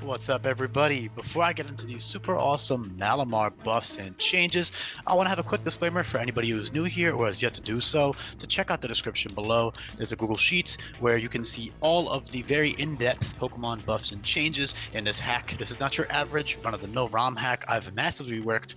What's up, everybody? Before I get into these super awesome Malamar buffs and changes, I want to have a quick disclaimer for anybody who's new here or has yet to do so. To check out the description below, there's a Google Sheet where you can see all of the very in-depth Pokemon buffs and changes in this hack. This is not your average run-of-the-mill ROM hack. I've massively worked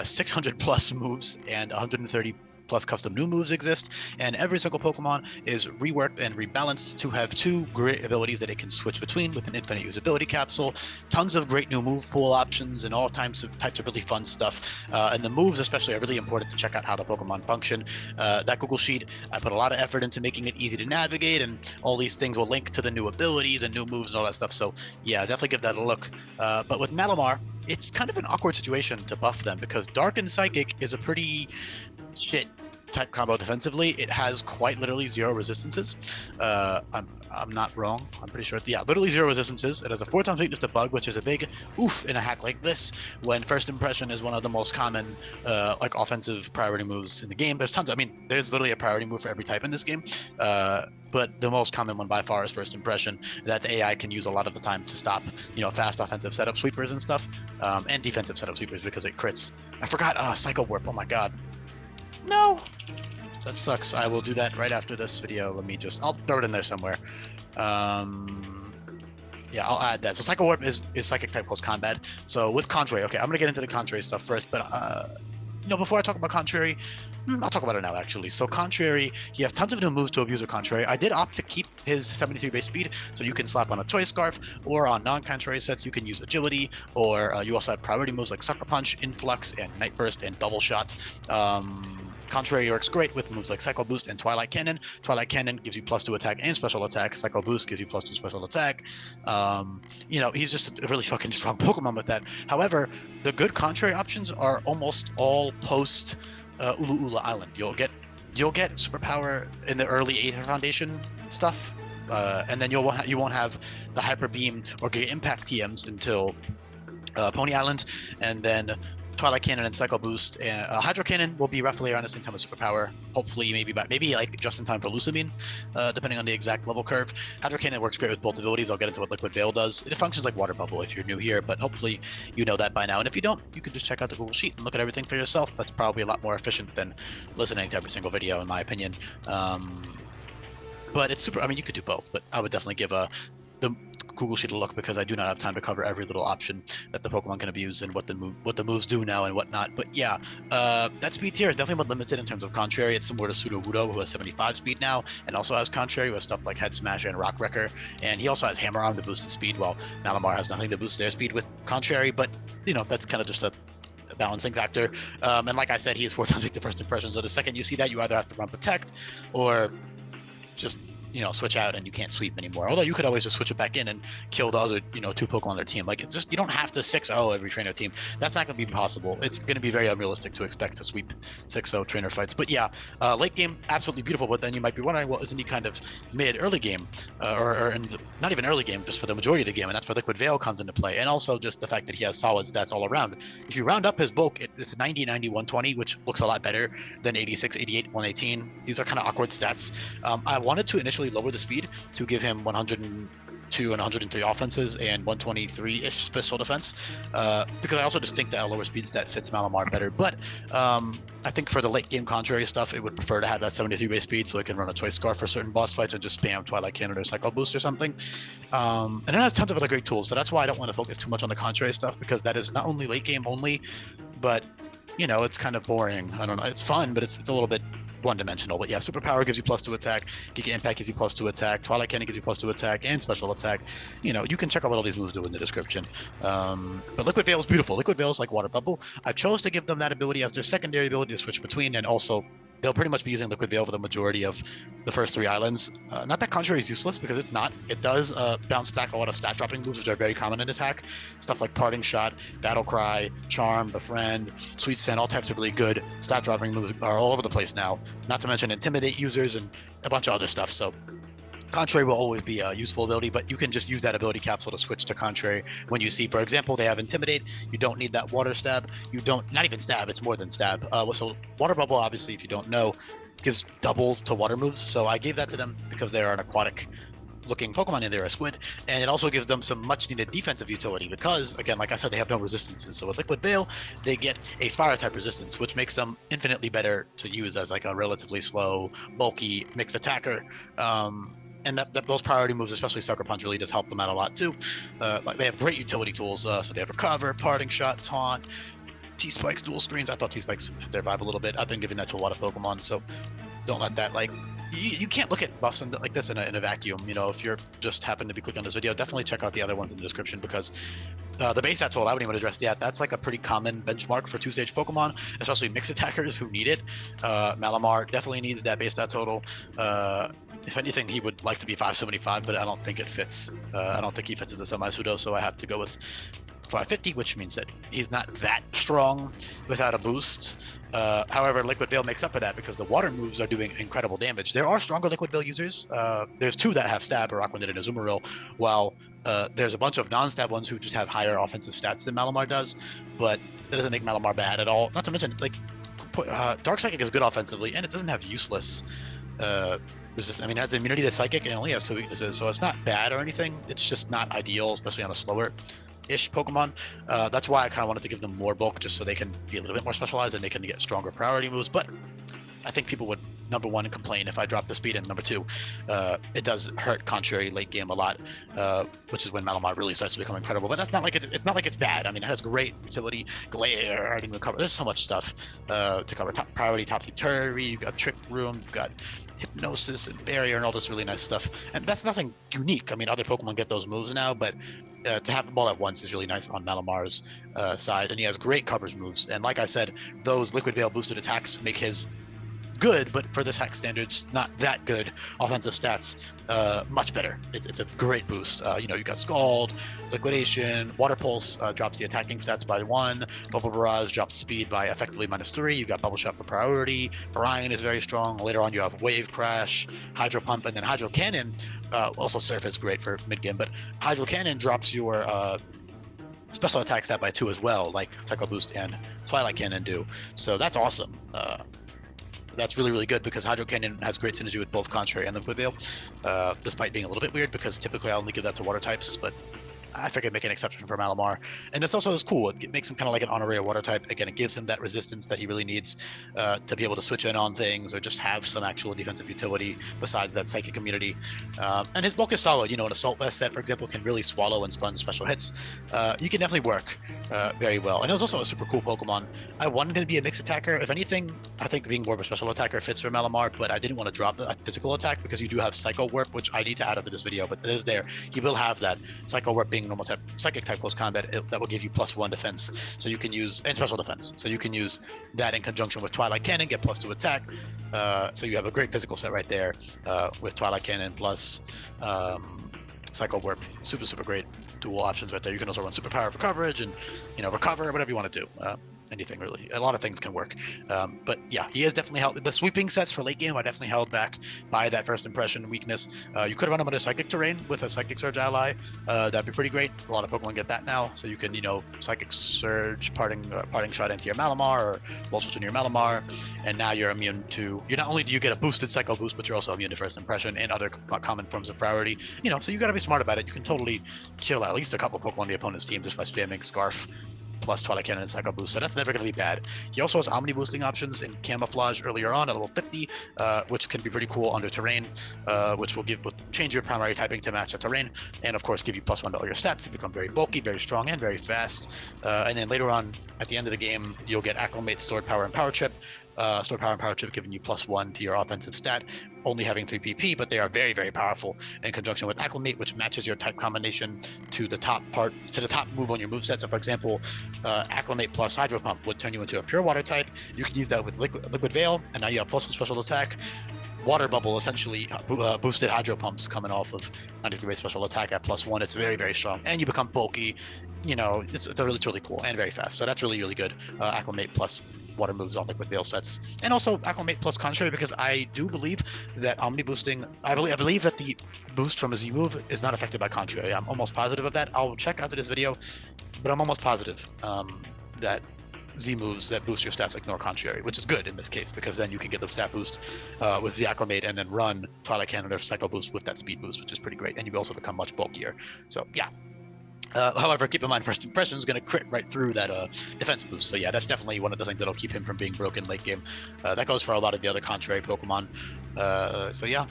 600 plus moves and 130 plus custom new moves exist, and every single Pokemon is reworked and rebalanced to have two great abilities that it can switch between with an infinite usability capsule, tons of great new move pool options, and all types of really fun stuff. And the moves especially are really important to check out how the Pokemon function. That Google Sheet, I put a lot of effort into making it easy to navigate, and all these things will link to the new abilities and new moves and all that stuff. So yeah, definitely give that a look. But with Malamar, it's kind of an awkward situation to buff them because Dark and Psychic is a pretty shit type combo defensively. It has quite literally zero resistances. I'm not wrong. I'm pretty sure. Yeah, literally zero resistances. It has a 4x weakness to bug, which is a big oof in a hack like this, when first impression is one of the most common like offensive priority moves in the game. There's tons. I mean, there's literally a priority move for every type in this game. But the most common one by far is first impression, that the AI can use a lot of the time to stop, fast offensive setup sweepers and stuff, and defensive setup sweepers because it crits. I forgot. Psycho Warp. Oh my god. No, that sucks. I will do that right after this video. I'll throw it in there somewhere. Yeah, I'll add that. So Psycho Warp is Psychic type close combat. So with Contrary, okay, I'm gonna get into the Contrary stuff first, but before I talk about Contrary, I'll talk about it now actually. So Contrary, he has tons of new moves to abuse with Contrary. I did opt to keep his 73 base speed, so you can slap on a Choice Scarf, or on non-Contrary sets you can use Agility, or you also have priority moves like Sucker Punch, Influx, and Night Burst, and Double Shot. Contrary works great with moves like Psycho Boost and Twilight Cannon. Twilight Cannon gives you +2 attack and special attack. Psycho Boost gives you +2 special attack. He's just a really fucking strong Pokemon with that. However, the good Contrary options are almost all post Ulu Ula Island. You'll get superpower in the early Aether Foundation stuff, and then you won't have the Hyper Beam or Giga Impact TMs until Pony Island, and then Twilight Cannon and Psycho Boost and Hydro Cannon will be roughly around the same time as Superpower. Hopefully, maybe like just in time for Lusamine, depending on the exact level curve. Hydro Cannon works great with both abilities. I'll get into what Liquid Veil does. It functions like Water Bubble if you're new here, but hopefully you know that by now. And if you don't, you can just check out the Google Sheet and look at everything for yourself. That's probably a lot more efficient than listening to every single video, in my opinion. But it's super. I mean, you could do both, but I would definitely give the Google Sheet a look because I do not have time to cover every little option that the Pokemon can abuse and what the moves do now and whatnot. But yeah, that speed tier is definitely more limited in terms of Contrary. It's similar to Sudowoodo, who has 75 speed now, and also has Contrary, who has stuff like Head Smasher and Rock Wrecker, and he also has Hammer Arm to boost his speed, while Malamar has nothing to boost their speed with Contrary. But that's kind of just a balancing factor. And like I said, he is 4 times weak to first impression. So the second you see that, you either have to run Protect or just switch out and you can't sweep anymore. Although you could always just switch it back in and kill the other, 2 Pokemon on their team. Like, it's just, you don't have to 6-0 every trainer team. That's not going to be possible. It's going to be very unrealistic to expect to sweep 6-0 trainer fights. But yeah, late game, absolutely beautiful. But then you might be wondering, well, isn't he kind of mid-early game? Not even early game, just for the majority of the game. And that's where Liquid Veil comes into play. And also just the fact that he has solid stats all around. If you round up his bulk, it's 90, 90, 120, which looks a lot better than 86, 88, 118. These are kind of awkward stats. I wanted to initially lower the speed to give him 102 and 103 offenses and 123-ish special defense, because I also just think that a lower speed stat fits Malamar better. But I think for the late game Contrary stuff, it would prefer to have that 73 base speed so it can run a Choice Scarf for certain boss fights and just spam Twilight Cannon or Psycho Boost or something. And it has tons of other great tools, so that's why I don't want to focus too much on the Contrary stuff, because that is not only late game only, but it's kind of boring. I don't know, it's fun, but it's a little bit one-dimensional. But yeah, Superpower gives you +2 attack, Giga Impact gives you +2 attack, Twilight Cannon gives you +2 attack and special attack. You can check out what all these moves do in the description. But Liquid Veil is beautiful. Liquid Veil is like Water Bubble. I chose to give them that ability as their secondary ability to switch between, and also they'll pretty much be using Liquid Veil for the majority of the first 3 islands. Not that Contrary is useless, because it's not. It does bounce back a lot of stat dropping moves, which are very common in this hack. Stuff like Parting Shot, Battle Cry, Charm, Befriend, Sweet Scent, all types of really good stat dropping moves are all over the place now. Not to mention Intimidate users and a bunch of other stuff. So Contrary will always be a useful ability, but you can just use that ability capsule to switch to Contrary when you see, for example, they have Intimidate. You don't need that Water Stab. Not even Stab, it's more than Stab. So Water Bubble, obviously, if you don't know, gives double to water moves. So I gave that to them because they are an aquatic looking Pokemon in there, a Squid, and it also gives them some much needed defensive utility because, again, like I said, they have no resistances. So with Liquid Veil, they get a fire type resistance, which makes them infinitely better to use as like a relatively slow, bulky mixed attacker. And those priority moves, especially Sucker Punch, really does help them out a lot too. Like they have great utility tools, so they have Recover, Parting Shot, Taunt, T-Spikes, Dual Screens. I thought T-Spikes fit their vibe a little bit. I've been giving that to a lot of Pokemon, so don't let that like you can't look at buffs like this in a vacuum. You know, if you're just happen to be clicking on this video, definitely check out the other ones in the description because the base stat total I wouldn't even address yet. That's like a pretty common benchmark for two-stage Pokemon, especially mixed attackers who need it. Malamar definitely needs that base stat total. If anything, he would like to be 575, but I don't think it fits. I don't think he fits as a semi-pseudo, so I have to go with 550, which means that he's not that strong without a boost. However, Liquid Veil makes up for that because the water moves are doing incredible damage. There are stronger Liquid Veil users. There's two that have Stab, Araquanid and Azumarill, while there's a bunch of non-Stab ones who just have higher offensive stats than Malamar does, but that doesn't make Malamar bad at all. Not to mention, like, Dark Psychic is good offensively, and it doesn't have useless resistance. I mean, it has immunity to Psychic and it only has 2 weaknesses, so it's not bad or anything. It's just not ideal, especially on a slower-ish Pokemon. That's why I kind of wanted to give them more bulk, just so they can be a little bit more specialized and they can get stronger priority moves. But I think people would, number one, complain if I drop the speed, and number two, it does hurt contrary late game a lot, which is when Malamar really starts to become incredible. But that's not like it's not like it's bad. I mean, it has great utility, Glare, I didn't even cover. There's so much stuff to cover. Priority Topsy-Turvy, you've got Trick Room, you've got Hypnosis and Barrier and all this really nice stuff. And that's nothing unique. I mean, other Pokemon get those moves now, but to have them all at once is really nice on Malamar's side. And he has great covers moves. And like I said, those Liquid Veil boosted attacks make his good, but for this hex standards, not that good. Offensive stats, much better. It's a great boost. You know, you got Scald, Liquidation, Water Pulse drops the attacking stats by 1. Bubble Barrage drops speed by effectively -3. You got Bubble Shot for priority. Brine is very strong. Later on, you have Wave Crash, Hydro Pump, and then Hydro Cannon. Also, Surf is great for mid game, but Hydro Cannon drops your special attack stat by 2 as well, like Psycho Boost and Twilight Cannon do. So that's awesome. That's really, really good because Hydro Cannon has great synergy with both Contrary and Liquid Veil, despite being a little bit weird because typically I only give that to water types, but I figured make an exception for Malamar. And this also is cool. It makes him kind of like an honorary water type. Again, it gives him that resistance that he really needs to be able to switch in on things or just have some actual defensive utility besides that psychic immunity. And his bulk is solid. You know, an Assault Vest set, for example, can really swallow and sponge special hits. You can definitely work very well. And it was also a super cool Pokemon. I wanted to be a mixed attacker. If anything, I think being more of a special attacker fits for Malamar, but I didn't want to drop the physical attack because you do have Psycho Warp, which I need to add after this video, but it is there. He will have that. Psycho Warp being normal type, psychic type close combat, that will give you +1 defense. So you can use, and special defense. So you can use that in conjunction with Twilight Cannon, get +2 attack. So you have a great physical set right there with Twilight Cannon plus Psycho Warp. Super, super great dual options right there. You can also run Superpower for coverage and, you know, recover, whatever you want to do. Anything really. A lot of things can work. But yeah, he is definitely held. The sweeping sets for late game are definitely held back by that first impression weakness. You could run him on a Psychic terrain with a Psychic Surge ally. That'd be pretty great. A lot of Pokemon get that now. So you can, you know, Psychic Surge, Parting Shot into your Malamar or Volt Switch into your Malamar. And now you're immune to, not only do you get a boosted Psycho Boost, but you're also immune to first impression and other common forms of priority. You know, so you got to be smart about it. You can totally kill at least a couple Pokemon on the opponent's team just by spamming Scarf plus Twilight Cannon and Psycho Boost, so that's never going to be bad. He also has Omni-boosting options in Camouflage earlier on at level 50, which can be pretty cool under Terrain, which will change your primary typing to match the terrain, and of course give you +1 to all your stats to become very bulky, very strong, and very fast. And then later on, at the end of the game, you'll get Acclimate, Stored Power, and Power Chip. Stored Power and Power Chip giving you +1 to your offensive stat, only having 3 PP, but they are very, very powerful in conjunction with Acclimate, which matches your type combination to the top move on your moveset. So for example, Acclimate plus Hydro Pump would turn you into a pure water type. You can use that with Liquid Veil, and now you have +1 special attack. Water Bubble, essentially boosted Hydro Pumps coming off of 90-degree special attack at +1. It's very, very strong, and you become bulky. You know, it's really, really cool and very fast. So that's really, really good. Acclimate plus water moves on Liquid Veil sets, and also Acclimate plus Contrary, because I do believe that Omni-boosting, I believe that the boost from a Z move is not affected by Contrary. I'm almost positive of that. I'll check after this video, but I'm almost positive that Z moves that boost your stats like Nor Contrary, which is good in this case because then you can get the stat boost with the Acclimate and then run Twilight Cannon or Cycle Boost with that speed boost, which is pretty great. And you also become much bulkier. So yeah. However, keep in mind, First Impression is going to crit right through that defense boost. So yeah, that's definitely one of the things that'll keep him from being broken late game. That goes for a lot of the other Contrary Pokemon. So yeah.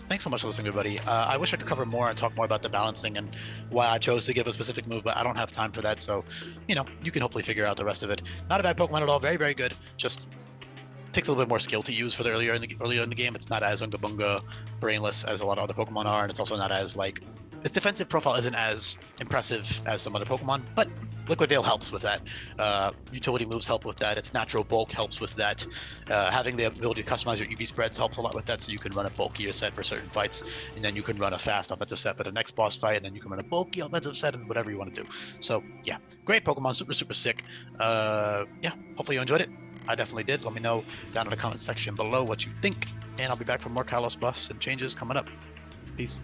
Thanks so much for listening, everybody. I wish I could cover more and talk more about the balancing and why I chose to give a specific move, but I don't have time for that. So, you know, you can hopefully figure out the rest of it. Not a bad Pokemon at all. Very, very good. Just takes a little bit more skill to use for the earlier in the game. It's not as Unga Bunga brainless as a lot of other Pokemon are, and it's also not as like its defensive profile isn't as impressive as some other Pokemon, but Liquid Veil helps with that. Utility moves help with that. Its natural bulk helps with that. Having the ability to customize your EV spreads helps a lot with that, so you can run a bulkier set for certain fights, and then you can run a fast offensive set for the next boss fight, and then you can run a bulky offensive set and whatever you want to do. So yeah, great Pokemon, super, super sick. Yeah, hopefully you enjoyed it. I definitely did. Let me know down in the comment section below what you think, and I'll be back for more Kalos buffs and changes coming up. Peace.